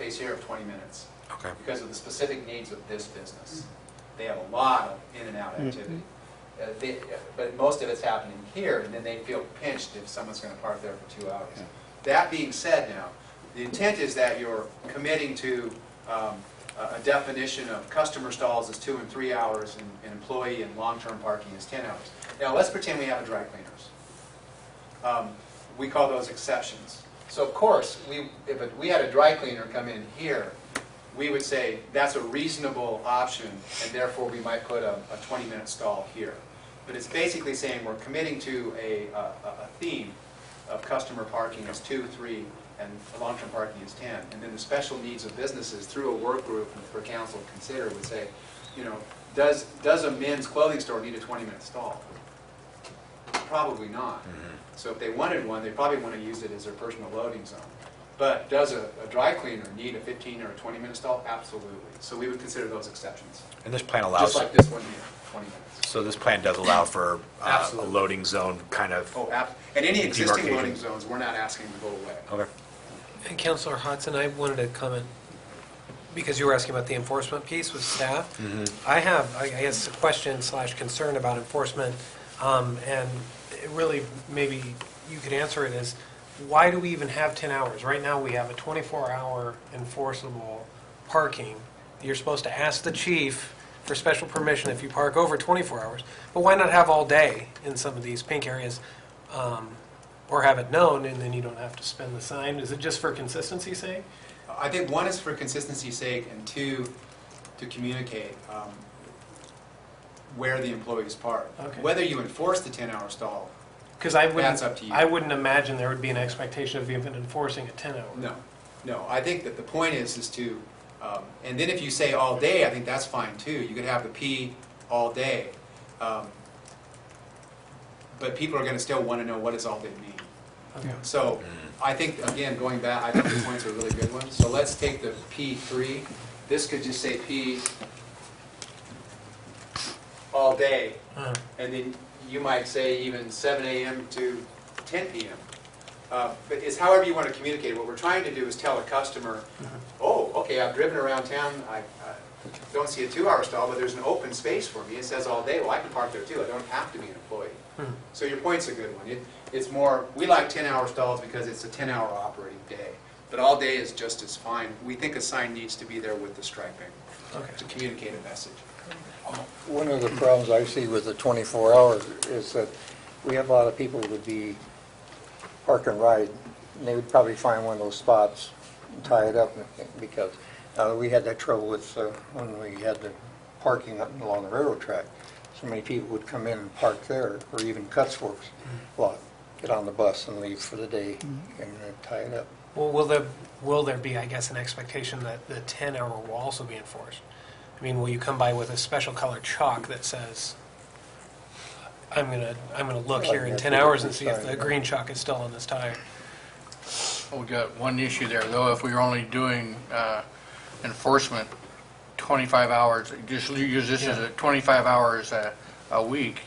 case here of 20 minutes. Okay. Because of the specific needs of this business. They have a lot of in and out activity. But most of it's happening here, and then they feel pinched if someone's going to park there for 2 hours. That being said now, the intent is that you're committing to a definition of customer stalls as 2 and 3 hours, and employee and long-term parking is 10 hours. Now let's pretend we have a dry cleaners. We call those exceptions. So of course, if we had a dry cleaner come in here, we would say that's a reasonable option, and therefore we might put a 20-minute stall here. But it's basically saying we're committing to a theme of customer parking as 2, 3, and long-term parking is 10. And then the special needs of businesses through a work group for council to consider would say, you know, does a men's clothing store need a 20-minute stall? Probably not. So if they wanted one, they probably want to use it as their personal loading zone. But does a dry cleaner need a 15 or a 20-minute stall? Absolutely. So we would consider those exceptions. And this plan allows... Just like this one here, 20 minutes. So this plan does allow for a loading zone kind of... Oh, and any existing demarcation. loading zones, we're not asking to go away. Okay. And Councilor Hodson, I wanted to comment, because you were asking about the enforcement piece with staff. I have, I guess, a question / concern about enforcement, and it really, maybe you could answer it, is why do we even have 10 hours? Right now we have a 24-hour enforceable parking. You're supposed to ask the chief for special permission if you park over 24 hours. But why not have all day in some of these pink areas, or have it known and then you don't have to spend the sign? Is it just for consistency's sake? I think one is for consistency's sake, and two, to communicate where the employees park. Okay. Whether you enforce the 10-hour stall, Because that's up to you. I wouldn't imagine there would be an expectation of even enforcing a 10-hour. No. I think that the point is to, and then if you say all day, I think that's fine too. You could have the P all day. But people are going to still want to know what does all day mean. Okay. So I think, again, going back, I think the points are really good ones. So let's take the P3. This could just say P all day. And then you might say even 7 a.m. to 10 p.m. But it's however you want to communicate it. What we're trying to do is tell a customer, oh, okay, I've driven around town. I don't see a 2-hour stall, but there's an open space for me. It says all day. Well, I can park there too. I don't have to be an employee. So your point's a good one. It's more, we like 10-hour stalls because it's a 10-hour operating day. But all day is just as fine. We think a sign needs to be there with the striping to communicate a message. One of the problems I see with the 24 hours is that we have a lot of people that would be park and ride, and they would probably find one of those spots and tie it up, because we had that trouble with when we had the parking up along the railroad track. So many people would come in and park there, or even Cutsworks lot, get on the bus and leave for the day and tie it up. Well, will there be, I guess, an expectation that the 10-hour will also be enforced? I mean, will you come by with a special colored chalk that says, I'm gonna look here in 10 hours and see if the green chalk is still on this tire? Well, we got one issue there, though. If we were only doing enforcement 25 hours, just use this as a 25 hours a week,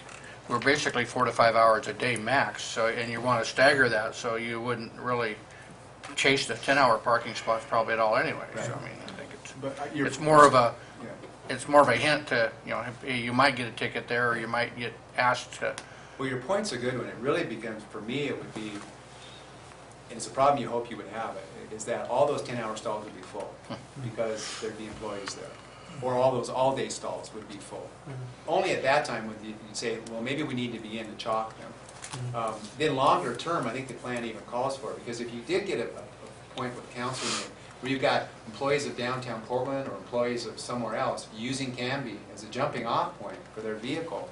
we're basically 4 to 5 hours a day max. So, and you want to stagger that so you wouldn't really chase the 10-hour parking spots probably at all anyway. Right. So I mean, I think it's more of a hint to, you know, you might get a ticket there, or you might get asked to. Well, your point's a good one. It really becomes, for me, it would be, and it's a problem you hope you would have, is that all those 10-hour stalls would be full because there'd be employees there. Or all those all-day stalls would be full. Only at that time would you say, well, maybe we need to begin to chalk them. Then longer term, I think the plan even calls for it, because if you did get a point with council where you've got employees of downtown Portland or employees of somewhere else using Canby as a jumping off point for their vehicle,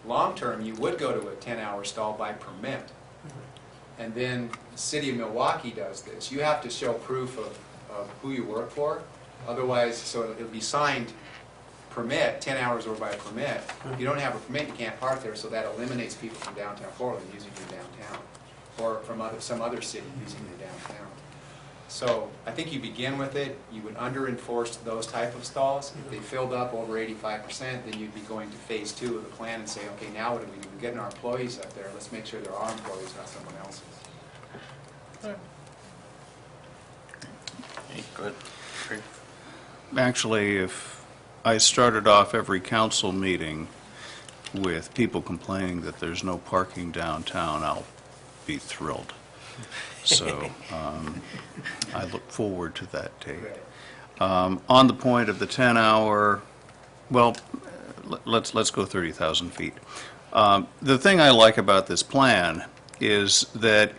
long term you would go to a 10-hour stall by permit. And then the city of Milwaukee does this. You have to show proof of who you work for. Otherwise, so it'll be signed permit, 10 hours or by permit. If you don't have a permit, you can't park there, so that eliminates people from downtown Portland using your downtown, or from some other city using your downtown. So I think you begin with it. You would under-enforce those type of stalls. If they filled up over 85%, then you'd be going to phase 2 of the plan and say, okay, now what do we do? We're getting our employees up there. Let's make sure they're our employees, not someone else's. Good. Actually, if I started off every council meeting with people complaining that there's no parking downtown, I'll be thrilled. So I look forward to that day. On the point of the 10-hour, well, let's go 30,000 feet. The thing I like about this plan is that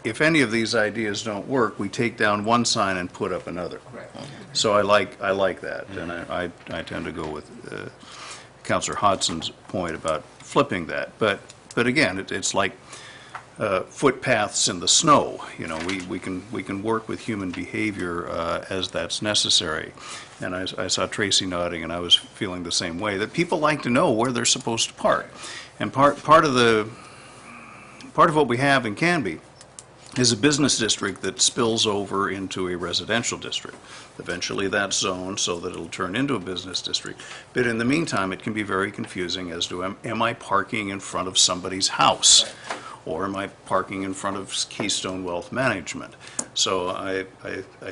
if any of these ideas don't work, we take down one sign and put up another. Right. So I like that, and I tend to go with Councilor Hodson's point about flipping that. But again, it's like footpaths in the snow. You know, we can work with human behavior as that's necessary. And I saw Tracy nodding, and I was feeling the same way, that people like to know where they're supposed to park. And part of what we have in Canby is a business district that spills over into a residential district. Eventually that's zoned so that it'll turn into a business district. But in the meantime, it can be very confusing as to am I parking in front of somebody's house? Or am I parking in front of Keystone Wealth Management? So I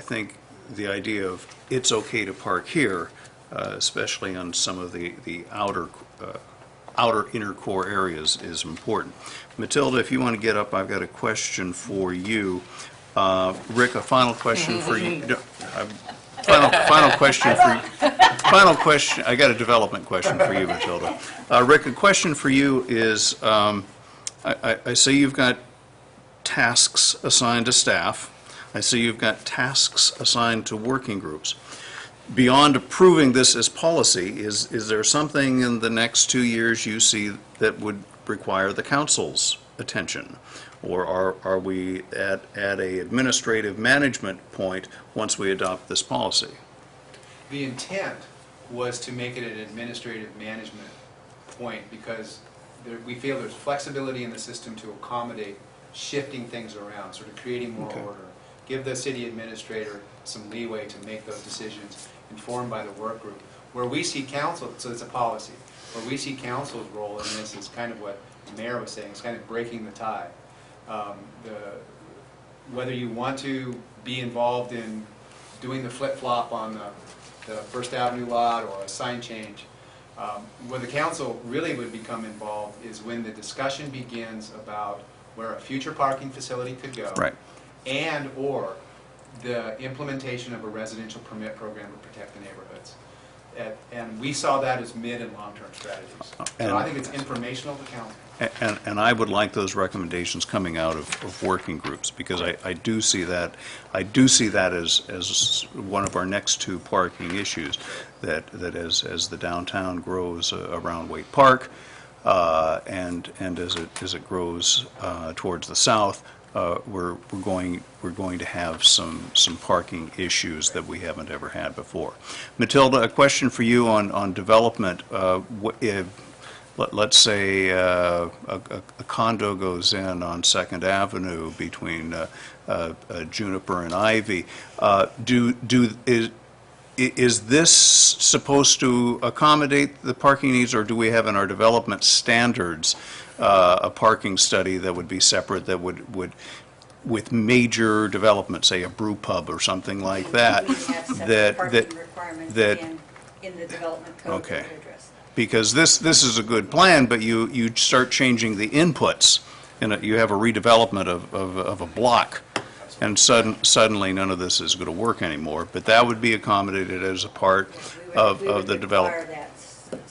think the idea of it's okay to park here, especially on some of the outer inner core areas, is important. Matilda, if you want to get up, I've got a question for you. Rick, a final question for you. No, final question for you. Final question, I got a development question for you, Matilda. Rick, a question for you is, I say you've got tasks assigned to staff. I see you've got tasks assigned to working groups. Beyond approving this as policy, is there something in the next 2 years you see that would require the council's attention? Or are we at a administrative management point once we adopt this policy? The intent was to make it an administrative management point because we feel there's flexibility in the system to accommodate shifting things around, sort of creating more order. Give the city administrator some leeway to make those decisions informed by the work group. Where we see council, so it's a policy, where we see council's role in this is kind of what the mayor was saying, it's kind of breaking the tie. Whether you want to be involved in doing the flip-flop on the First Avenue lot or a sign change, where the council really would become involved is when the discussion begins about where a future parking facility could go. Right. And or the implementation of a residential permit program to protect the neighborhoods. And we saw that as mid and long-term strategies. So I think it's informational to council. And I would like those recommendations coming out of working groups, because I do see that as one of our next two parking issues, that as the downtown grows around Waite Park, and as it grows towards the south, we're going to have some parking issues that we haven't ever had before. Matilda, a question for you on development. Let's say a condo goes in on 2nd Avenue between Juniper and Ivy. Is this supposed to accommodate the parking needs, or do we have in our development standards a parking study that would be separate, that would with major development, say a brew pub or something like that? We have separate parking requirements in the development code Okay. that would address that. Because this is a good plan, but you start changing the inputs, and you have a redevelopment of a block, and suddenly none of this is going to work anymore. But that would be accommodated as a part of the development.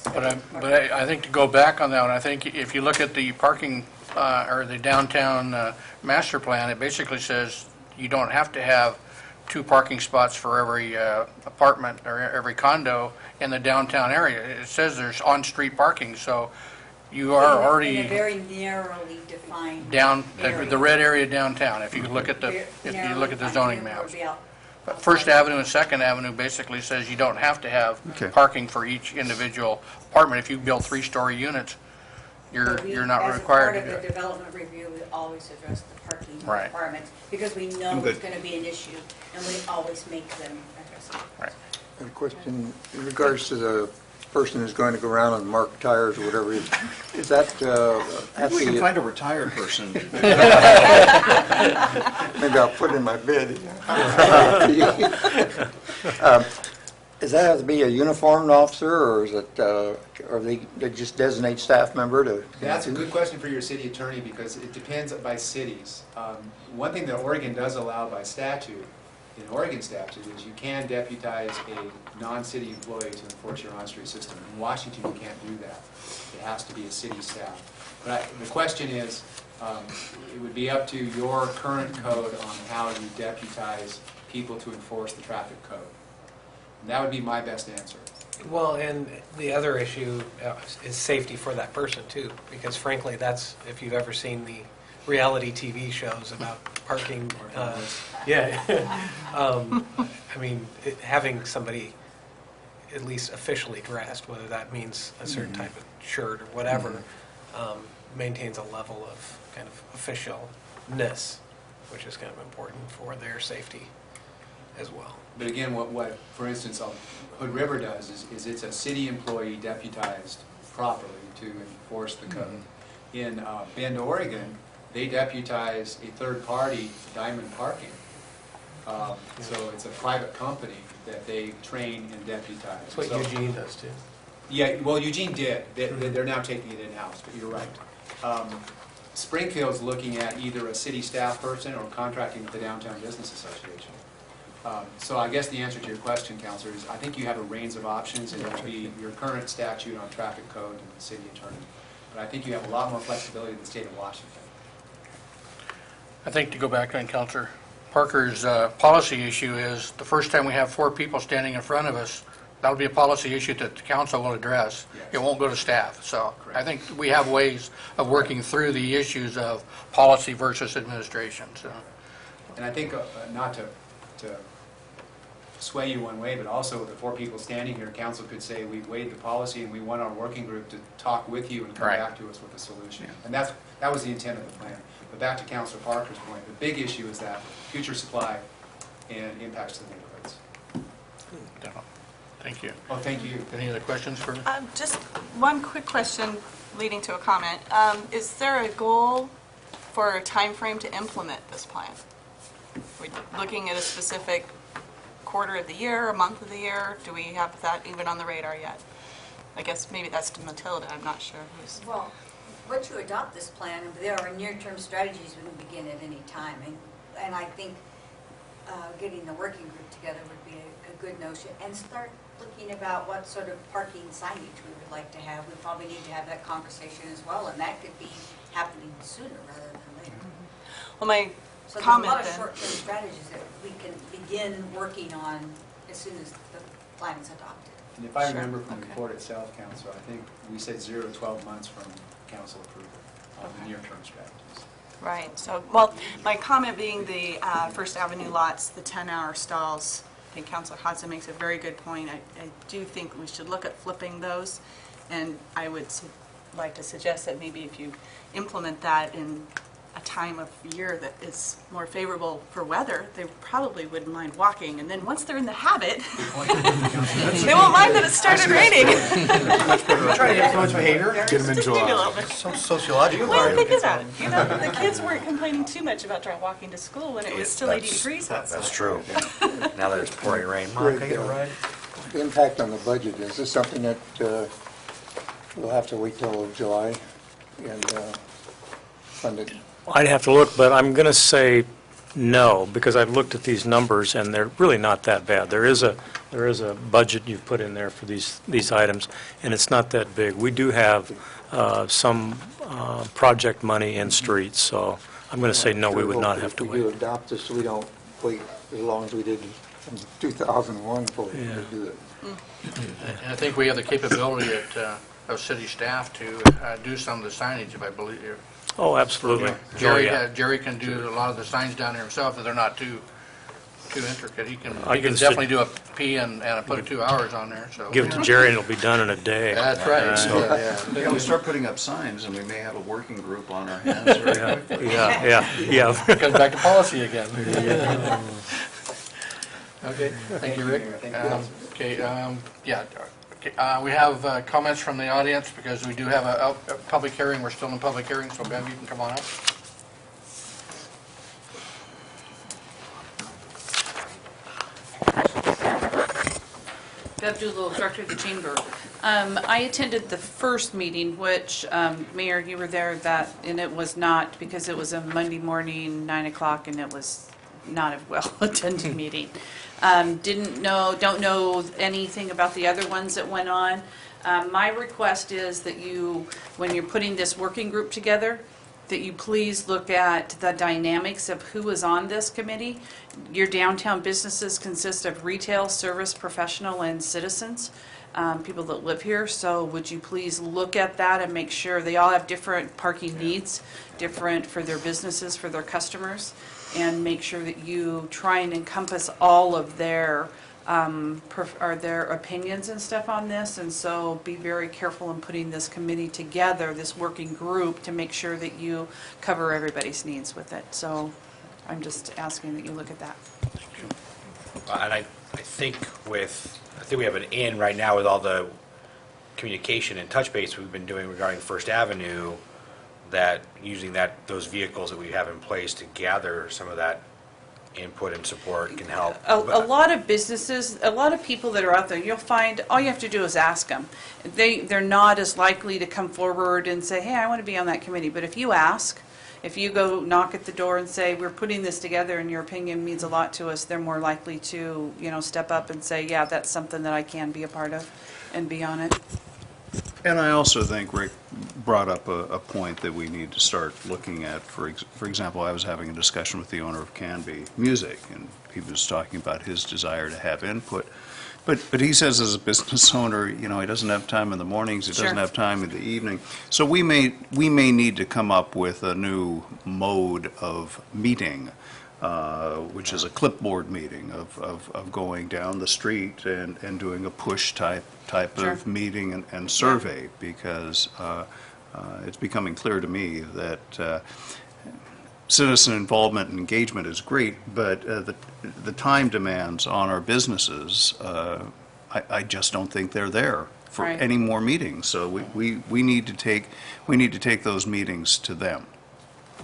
But I think to go back on that one, I think if you look at the parking or the downtown master plan, it basically says you don't have to have 2 parking spots for every apartment or every condo in the downtown area. It says there's on-street parking, so you are already In a very narrowly defined down area. the red area downtown. If you look at the zoning maps. But First Avenue and 2nd Avenue basically says you don't have to have Okay. parking for each individual apartment. If you build 3-story units, you're not required to do As a part of it. the development review, we always address the parking Right. requirements, because we know Good. it's going to be an issue, and we always make them address it. Right. A question in regards to the person who's going to go around and mark tires or whatever, is that, We can find a retired person. maybe I'll put in my bid. Does that have to be a uniformed officer, or is it, or they just designate staff member to? That's a good question for your city attorney, because it depends by cities. One thing that Oregon does allow by statute, in Oregon statute, is you can deputize a non-city employee to enforce your on-street system. In Washington, you can't do that. It has to be a city staff. But the question is, it would be up to your current code on how you deputize people to enforce the traffic code. And that would be my best answer. Well, and the other issue is safety for that person too, because frankly, that's, if you've ever seen the reality TV shows about parking, yeah. I mean, having somebody at least officially dressed, whether that means a certain type of shirt or whatever, maintains a level of kind of officialness, which is kind of important for their safety as well. But again, what for instance, Hood River does is it's a city employee deputized properly to enforce the code. In Bend, Oregon, they deputize a third party, Diamond Parking. So it's a private company that they train and deputize. That's what Eugene does too. Yeah, well, Eugene did. They're now taking it in-house, but you're right. Springfield's looking at either a city staff person or contracting with the Downtown Business Association. So I guess the answer to your question, Counselor, is I think you have a range of options, and it would be your current statute on traffic code and the city attorney. But I think you have a lot more flexibility in the state of Washington. I think to go back on Counselor Parker's policy issue is, the first time we have 4 people standing in front of us, that'll be a policy issue that the council will address. Yes. It won't go to staff. So Correct. I think we have ways of working through the issues of policy versus administration. So And I think, not to sway you one way, but also the 4 people standing here, council could say, we've weighed the policy and we want our working group to talk with you and come Right. back to us with a solution. And that was the intent of the plan. But back to Councilor Parker's point, the big issue is that future supply and impacts to the neighborhoods. thank you. Oh, thank you. Any other questions for? Just one quick question leading to a comment. Is there a goal for a time frame to implement this plan? Are we looking at a specific quarter of the year, a month of the year? Do we have that even on the radar yet? I guess maybe that's to Matilda, I'm not sure who's... Well, once you adopt this plan, there are near-term strategies we can begin at any time. And I think getting the working group together would be a good notion. And start looking about what sort of parking signage we would like to have. We probably need to have that conversation as well, and that could be happening sooner rather than later. Well, my So there's a comment lot of then... short-term strategies that we can begin working on as soon as the plan is adopted. And if I Sure. remember from the Okay. report itself, Councilor, I think we said 0 to 12 months from council approval on the near-term strategies. Right, so, well, my comment being the First Avenue lots, the 10-hour stalls, I think Councilor Hodson makes a very good point. I do think we should look at flipping those, and I would like to suggest that maybe if you implement that in a time of year that is more favorable for weather, they probably wouldn't mind walking, and then once they're in the habit, they won't mind that it started raining. Trying to influence behavior? Get them in Just maybe a July. little bit. Some sociological Well, think of that. You know, the kids weren't complaining too much about walking to school when it was still 80 degrees outside. That's true. Now that it's pouring rain. Mom, can I get a ride? The impact on the budget, is this something that we'll have to wait till July and fund it? I'd have to look, but I'm going to say no, because I've looked at these numbers, and they're really not that bad. There is a budget you've put in there for these items, and it's not that big. We do have some project money in streets, so I'm going to say no, we would not have to If we do wait. adopt this, we don't wait as long as we did in 2001 before we Yeah. do it. And I think we have the capability of city staff to do some of the signage, if I believe. Oh, absolutely. Oh, yeah. Jerry can do a lot of the signs down there himself, if they're not too intricate. He can I can definitely do a P and put 2 hours on there, so. Give it to Jerry, and it'll be done in a day. That's right. So, Yeah. yeah, we start putting up signs, and we may have a working group on our hands very quickly. Yeah. Comes back to policy again. Okay, thank you, Rick. Thank you. Okay, yeah, okay, we have comments from the audience, because we do have a public hearing. We're still in public hearing, so Bev, you can come on up. Bev Doolittle, Director of the Chamber. I attended the first meeting, which, Mayor, you were there, and it was not, because it was a Monday morning, 9 o'clock, and it was not a well-attended meeting. Don't know anything about the other ones that went on. My request is that you, when you're putting this working group together, that you please look at the dynamics of who is on this committee. Your downtown businesses consist of retail, service, professional, and citizens, people that live here. So would you please look at that and make sure they all have different parking needs, different for their businesses, for their customers, and make sure that you try and encompass all of their their opinions and stuff on this, and so be very careful in putting this committee together, this working group, to make sure that you cover everybody's needs with it. So I'm just asking that you look at that. And I think we have an in right now with all the communication and touch base we've been doing regarding First Avenue, that using those vehicles that we have in place to gather some of that input and support can help. A lot of businesses, a lot of people that are out there, you'll find, all you have to do is ask them. They're not as likely to come forward and say, hey, I want to be on that committee. But if you ask, if you go knock at the door and say, we're putting this together and your opinion means a lot to us, they're more likely to, step up and say, yeah, that's something that I can be a part of and be on it. And I also think Rick brought up a point that we need to start looking at. For example, I was having a discussion with the owner of Canby Music, and he was talking about his desire to have input. But he says as a business owner, he doesn't have time in the mornings, he doesn't have time in the evening. So we may need to come up with a new mode of meeting, which is a clipboard meeting of going down the street and doing a push type of meeting and survey, because it's becoming clear to me that citizen involvement and engagement is great, but the time demands on our businesses, I just don't think they're there for any more meetings. So we need to take those meetings to them.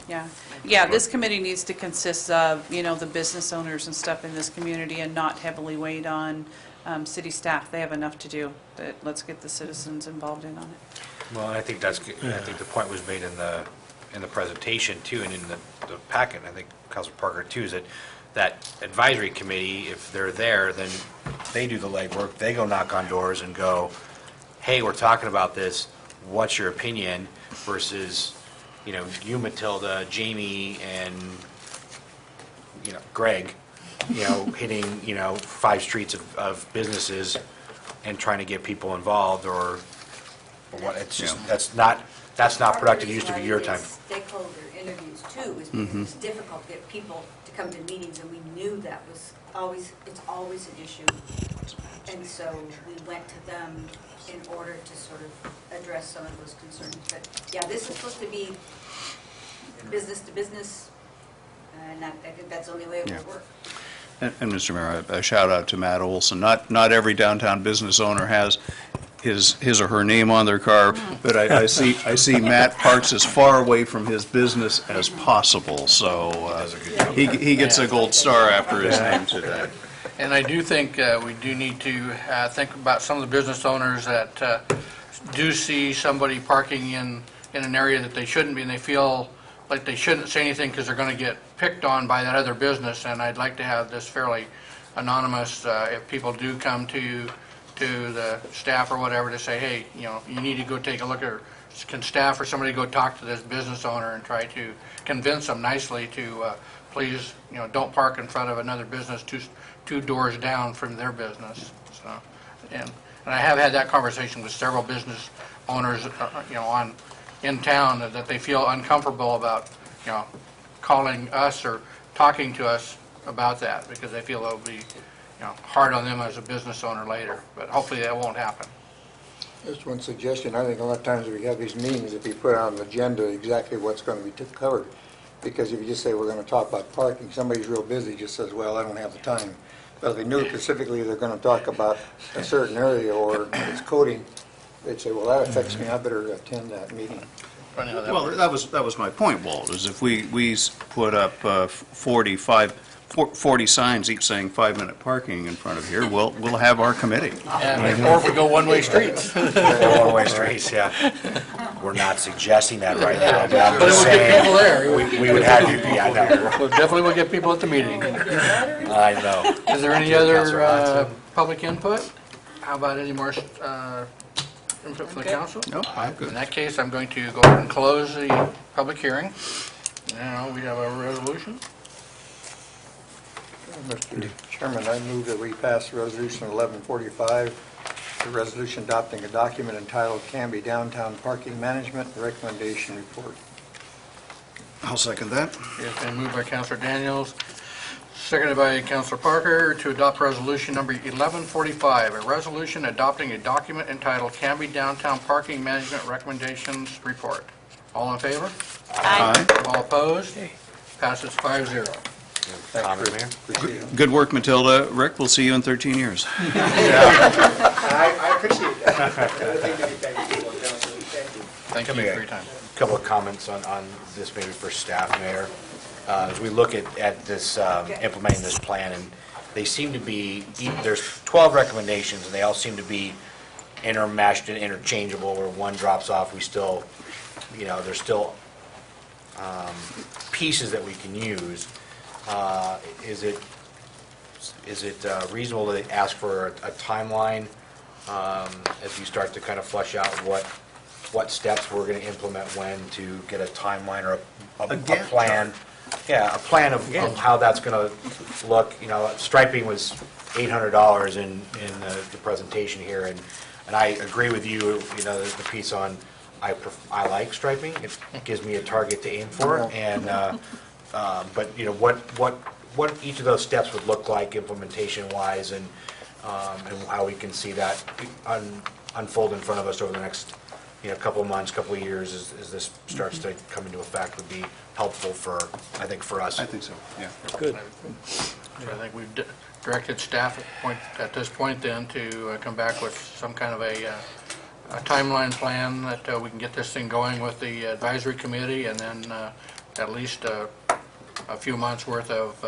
Yeah, this committee needs to consist of, the business owners and stuff in this community, and not heavily weighed on city staff. They have enough to do, but let's get the citizens involved in on it. Well, I think I think the point was made in the presentation too, and in the packet. I think Councilor Parker too, is that advisory committee, if they're there, then they do the legwork. They go knock on doors and go, hey, we're talking about this. What's your opinion? Versus, you, Matilda, Jamie, and Greg, hitting 5 streets of businesses and trying to get people involved, or what? It's just that's not productive use of your time. Stakeholder interviews too, is because it's difficult to get people to come to meetings, and we knew that was it's always an issue. And so we went to them in order to sort of address some of those concerns. But yeah, this is supposed to be business to business, and I think that's the only way it will work. And Mr. Mayor, a shout out to Matt Olson. Not every downtown business owner has his or her name on their car, but I see Matt parks as far away from his business as possible, so he gets a gold star after his name today. And I do think we do need to think about some of the business owners that do see somebody parking in an area that they shouldn't be, and they feel like they shouldn't say anything because they're going to get picked on by that other business. And I'd like to have this fairly anonymous, if people do come to the staff or whatever to say, hey, you need to go take a look at, can staff or somebody go talk to this business owner and try to convince them nicely to please, don't park in front of another business two doors down from their business. So, and I have had that conversation with several business owners, in town, that they feel uncomfortable about, calling us or talking to us about that, because they feel it'll be, hard on them as a business owner later. But hopefully that won't happen. Just one suggestion. I think a lot of times we have these meetings, if you put on the agenda exactly what's going to be covered, because if you just say we're going to talk about parking, somebody's real busy, just says, well, I don't have the time. But if they knew specifically they're going to talk about a certain area or it's coding, they'd say, well, that affects me, I better attend that meeting. Well, that was my point, Walt, is if we put up 45 40 signs each saying 5-minute parking in front of here, we'll have our committee. Or if we go one-way streets. One-way streets, yeah. We're not suggesting that right now, but I'm But it just would get people saying, there. we would have you be, I know, Well, definitely will get people at the meeting. I know. Is there any Councilor other Hudson. public input? How about any more input from the council? No, I'm In good. that case, I'm going to go ahead and close the public hearing. Now, we have a resolution. Mr. Chairman, I move that we pass Resolution 1145, the resolution adopting a document entitled Canby Downtown Parking Management Recommendation Report. I'll second that. It's been moved by Councilor Daniels, seconded by Councilor Parker, to adopt resolution number 1145, a resolution adopting a document entitled Canby Downtown Parking Management Recommendations Report. All in favor? Aye. All opposed? Passes 5-0. Thanks, Comment, Rick. Mayor? Appreciate it. Good work, Matilda. Rick, we'll see you in 13 years. I appreciate that. Another thing to be thankful for, Councilor. Thank you. Thank you for your time. Couple of comments on this maybe for staff, Mayor. As we look at this, implementing this plan, and they seem to be, there's 12 recommendations, and they all seem to be intermeshed and interchangeable, where one drops off, we still, there's still pieces that we can use. Is it reasonable to ask for a timeline as you start to kind of flesh out what steps we're going to implement when, to get a timeline or a plan? Yeah, a plan of how that's going to look. Striping was $800 in the presentation here, and I agree with you, the piece on, I like striping. It gives me a target to aim for, and but what each of those steps would look like implementation-wise, and how we can see that unfold in front of us over the next couple of months, couple of years, as this starts to come into effect, would be helpful I think for us. I think so, yeah. Good. I think we've directed staff at this point then to come back with some kind of a timeline plan that we can get this thing going with the advisory committee, and then at least a few months' worth of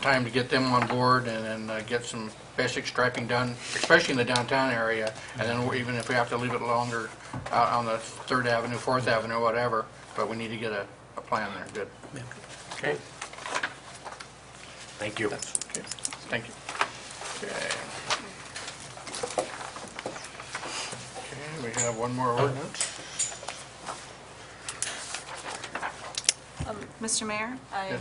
time to get them on board, and then get some basic striping done, especially in the downtown area, and then even if we have to leave it longer out on the 3rd Avenue, 4th Avenue, whatever, but we need to get a plan there. Good. Okay. Thank you. Okay. Thank you. Okay, we have one more ordinance. Mr. Mayor, I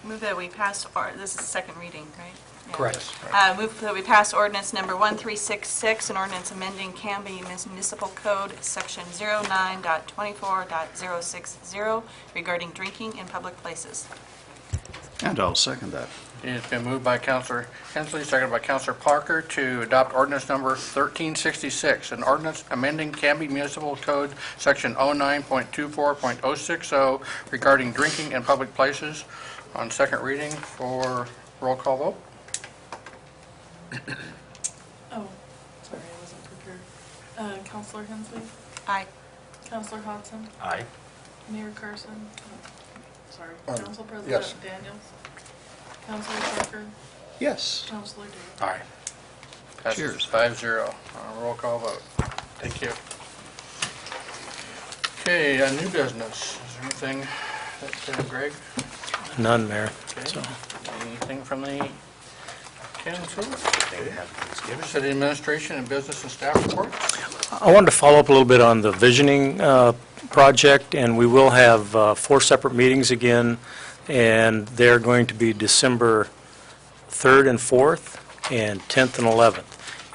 move that we pass, this is second reading, right? Yeah. Correct. Move that we pass ordinance number 1366, an ordinance amending Canby Municipal Code, Section 09.24.060, regarding drinking in public places. And I'll second that. It's been moved by Councilor Hensley, seconded by Councilor Parker, to adopt ordinance number 1366, an ordinance amending Canby Municipal Code, Section 09.24.060, regarding drinking in public places, on second reading. For roll call vote. Oh, sorry, I wasn't prepared. Counselor Hensley? Aye. Counselor Hodson? Aye. Mayor Carson? Sorry, Council yes. President Daniels? Counselor Parker? Yes. Counselor Day? Aye. Passes Cheers. 5-0. Roll call vote. Thank you. Okay, new business. Is there anything that, Greg? None, Mayor. Okay. So, Anything from the council? Maybe have Thanksgiving. City administration and business and staff reports? I wanted to follow up a little bit on the visioning project, and we will have 4 separate meetings again, and they're going to be December 3rd and 4th, and 10th and 11th.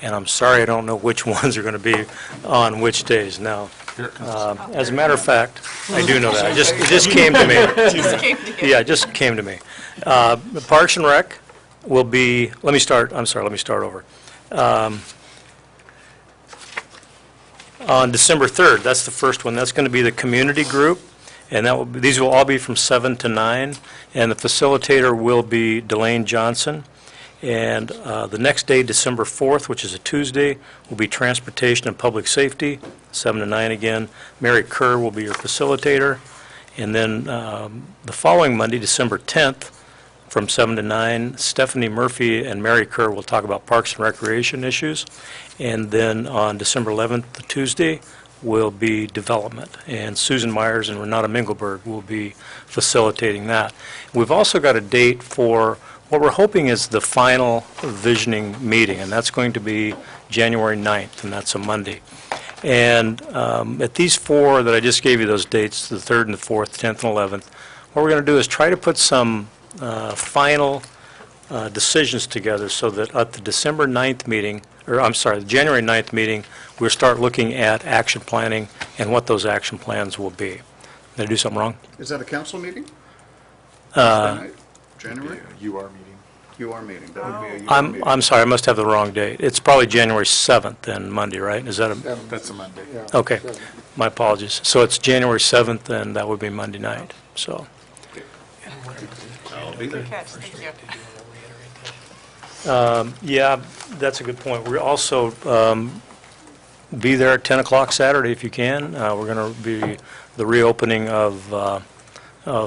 And I'm sorry, I don't know which ones are going to be on which days now. As a matter of fact, I do know that. It just came to me. Just came to you. Yeah, it just came to me. The Parks and Rec will be, let me start over. On December 3rd, that's the first one, that's going to be the community group, and these will all be from 7 to 9, and the facilitator will be Delane Johnson. And the next day, December 4th, which is a Tuesday, will be transportation and public safety, 7 to 9 again. Mary Kerr will be your facilitator. And then the following Monday, December 10th, from 7 to 9. Stephanie Murphy and Mary Kerr will talk about parks and recreation issues. And then on December 11th, the Tuesday, will be development. And Susan Myers and Renata Mingelberg will be facilitating that. We've also got a date for what we're hoping is the final visioning meeting, and that's going to be January 9th, and that's a Monday. And at these four that I just gave you those dates, the 3rd and the 4th, 10th and 11th, what we're going to do is try to put some final decisions together so that at the December 9th meeting, or I'm sorry, the January 9th meeting, we'll start looking at action planning and what those action plans will be. Did I do something wrong? Is that a council meeting? January? You are meeting. You are meeting. That would be a you are meeting. I'm sorry, I must have the wrong date. It's probably January 7th then, Monday, right? Is that a, That's a Monday. Yeah. okay, my apologies. So it's January 7th, and that would be Monday night, so. I'll be there. Good catch, thank you. Yeah, that's a good point. We're also, be there at 10 o'clock Saturday if you can. We're going to be the reopening of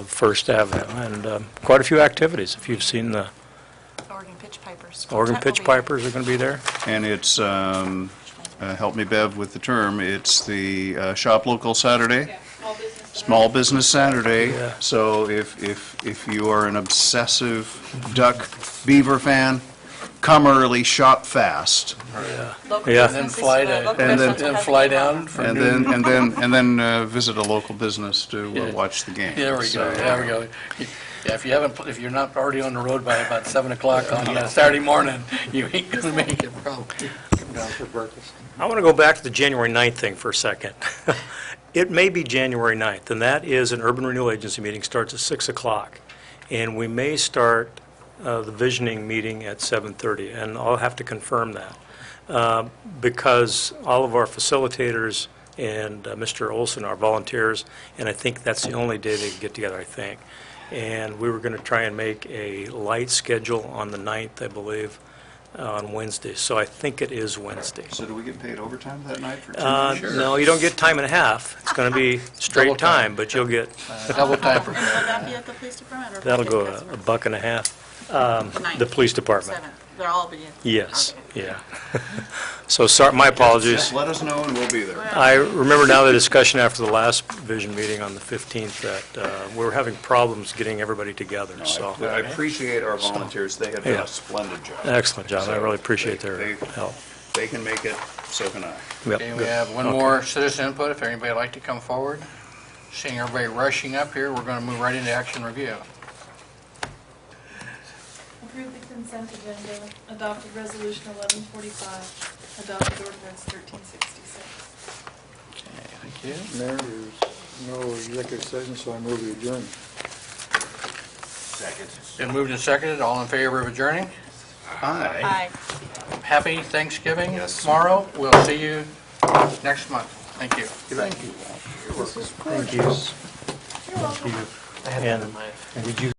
First Avenue, and quite a few activities. If you've seen the Oregon Pitch Pipers. Oregon Quintet will Pitch be there. Pipers are going to be there. And it's, help me, Bev, with the term, it's the Shop Local Saturday? Small Business Saturday. Yeah. So if you are an obsessive duck beaver fan, come early, shop fast, Local Yeah. And then businesses, fly local to, and businesses then has fly a lot. down for and noon. then visit a local business to Yeah. watch the game. There we So, go, there we go. Yeah, if you're not already on the road by about 7 o'clock on Saturday morning, you ain't gonna make it probably. Come down for breakfast. I want to go back to the January 9th thing for a second. It may be January 9th, and that is an Urban Renewal Agency meeting, starts at 6 o'clock. And we may start the visioning meeting at 7:30, and I'll have to confirm that. Because all of our facilitators and Mr. Olson are volunteers, and I think that's the only day they can get together, I think. And we were going to try and make a light schedule on the 9th, I believe, on Wednesday. So I think it is Wednesday. So do we get paid overtime that night for No, you don't get time and a half. It's going to be Double straight time. time, but you'll get, Double time for And will that be at the police department or? that'll go Customer? a buck and a half. The ninth. The police department. 7th. They'll all be. Yes, Okay. yeah. So sorry, my apologies. Just let us know and we'll be there. I remember now the discussion after the last vision meeting on the 15th that we were having problems getting everybody together, so. I appreciate our volunteers. They have done Yeah. a splendid job. Excellent, John. I really appreciate their They- help. They can make it, so can I. Yep, Okay, we good. have one more citizen input, if anybody would like to come forward. Seeing everybody rushing up here, we're gonna move right into action review. Approve the consent agenda, adopted resolution 1145, adopted ordinance 1366. Okay, thank you. Mayor, there's no executive session, so I move to adjourn. Been moved and seconded, all in favor of adjourning? Aye. Aye. Happy Thanksgiving tomorrow. We'll see you next month. Thank you. Thank you. Thank you. I had that in mind. And did you